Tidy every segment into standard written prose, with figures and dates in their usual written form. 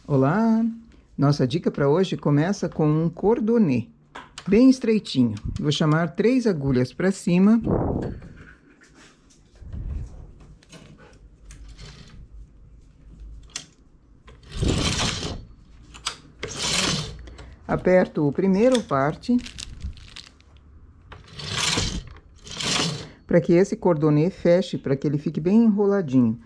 Olá! Nossa dica para hoje começa com um cordonê, bem estreitinho. Vou chamar 3 agulhas para cima. Aperto o primeiro parte, para que esse cordonê feche, para que ele fique bem enroladinho.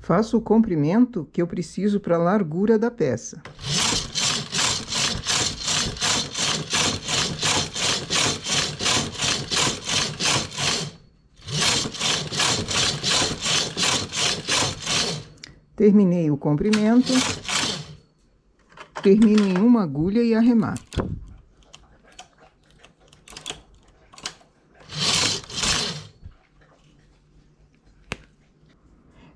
Faço o comprimento que eu preciso para a largura da peça. Terminei o comprimento, termino em uma agulha e arremato.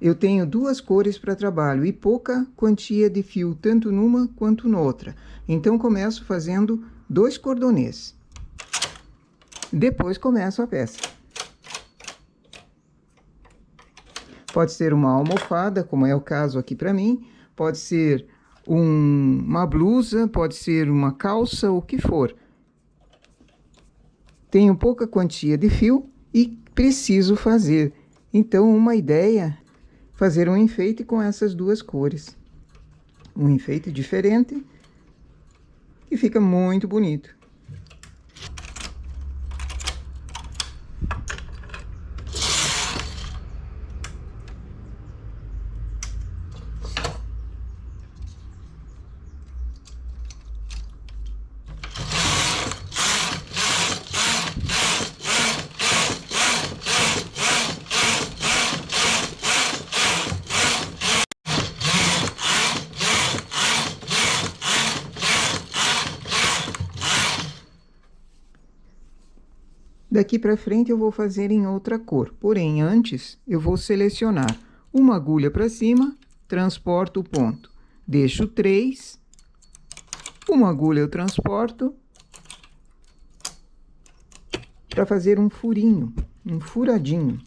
Eu tenho 2 cores para trabalho e pouca quantia de fio, tanto numa quanto noutra. Então, começo fazendo 2 cordonês. Depois, começo a peça. Pode ser uma almofada, como é o caso aqui para mim. Pode ser uma blusa, pode ser uma calça, o que for. Tenho pouca quantia de fio e preciso fazer. Então, uma ideia... fazer um enfeite com essas 2 cores. Um enfeite diferente e fica muito bonito. Daqui para frente eu vou fazer em outra cor, porém antes eu vou selecionar uma agulha para cima, transporto o ponto, deixo 3, uma agulha eu transporto para fazer um furinho, um furadinho.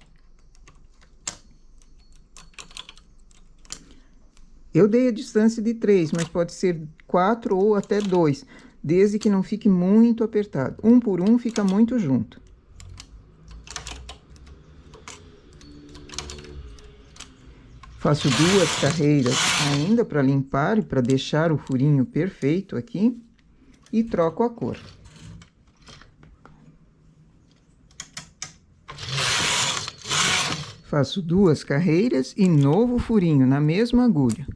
Eu dei a distância de 3, mas pode ser 4 ou até 2, desde que não fique muito apertado. Um por um fica muito junto. Faço 2 carreiras ainda para limpar e para deixar o furinho perfeito aqui. E troco a cor. Faço 2 carreiras e novo furinho na mesma agulha.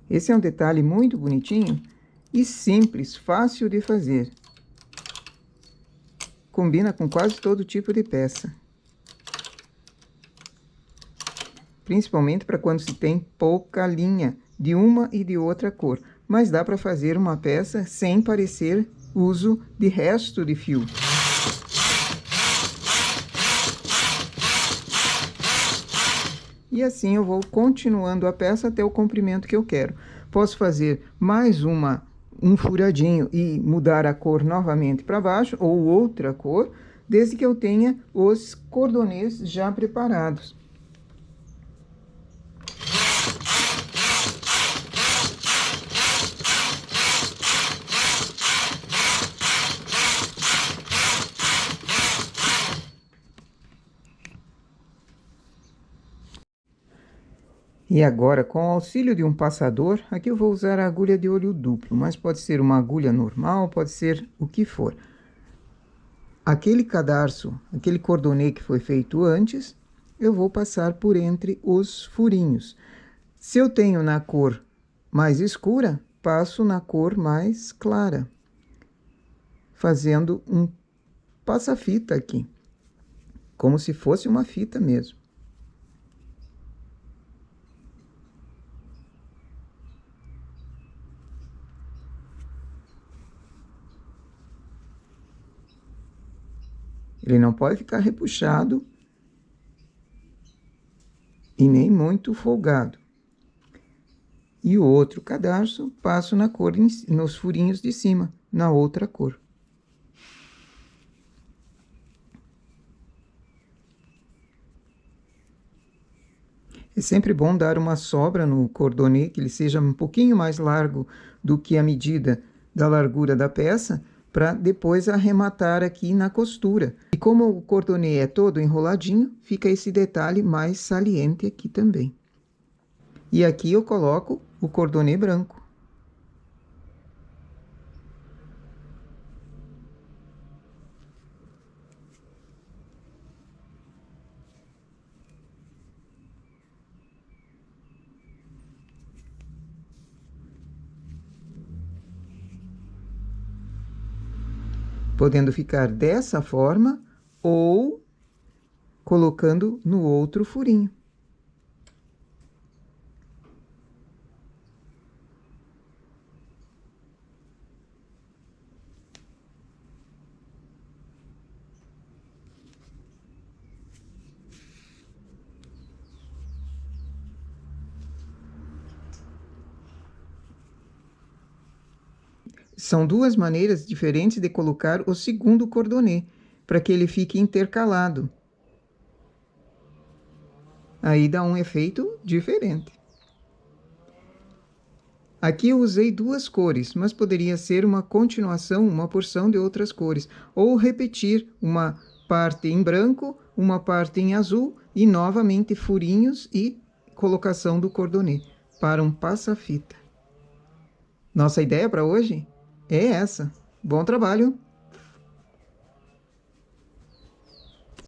Esse é um detalhe muito bonitinho e simples, fácil de fazer. Combina com quase todo tipo de peça. Principalmente para quando se tem pouca linha de uma e de outra cor. Mas dá para fazer uma peça sem parecer uso de resto de fio. E assim eu vou continuando a peça até o comprimento que eu quero. Posso fazer mais um furadinho e mudar a cor novamente para baixo, ou outra cor, desde que eu tenha os cordonês já preparados. E agora, com o auxílio de um passador, aqui eu vou usar a agulha de olho duplo, mas pode ser uma agulha normal, pode ser o que for. Aquele cadarço, aquele cordonê que foi feito antes, eu vou passar por entre os furinhos. Se eu tenho na cor mais escura, passo na cor mais clara, fazendo um passa-fita aqui, como se fosse uma fita mesmo. Ele não pode ficar repuxado e nem muito folgado. E o outro cadarço passo na cor, nos furinhos de cima, na outra cor. É sempre bom dar uma sobra no cordonê, que ele seja um pouquinho mais largo do que a medida da largura da peça, para depois arrematar aqui na costura. E como o cordonê é todo enroladinho, fica esse detalhe mais saliente aqui também. E aqui eu coloco o cordonê branco. Podendo ficar dessa forma ou colocando no outro furinho. São duas maneiras diferentes de colocar o segundo cordonê, para que ele fique intercalado. Aí dá um efeito diferente. Aqui eu usei duas cores, mas poderia ser uma continuação, uma porção de outras cores. Ou repetir uma parte em branco, uma parte em azul e novamente furinhos e colocação do cordonê para um passa-fita. Nossa ideia para hoje é essa. Bom trabalho!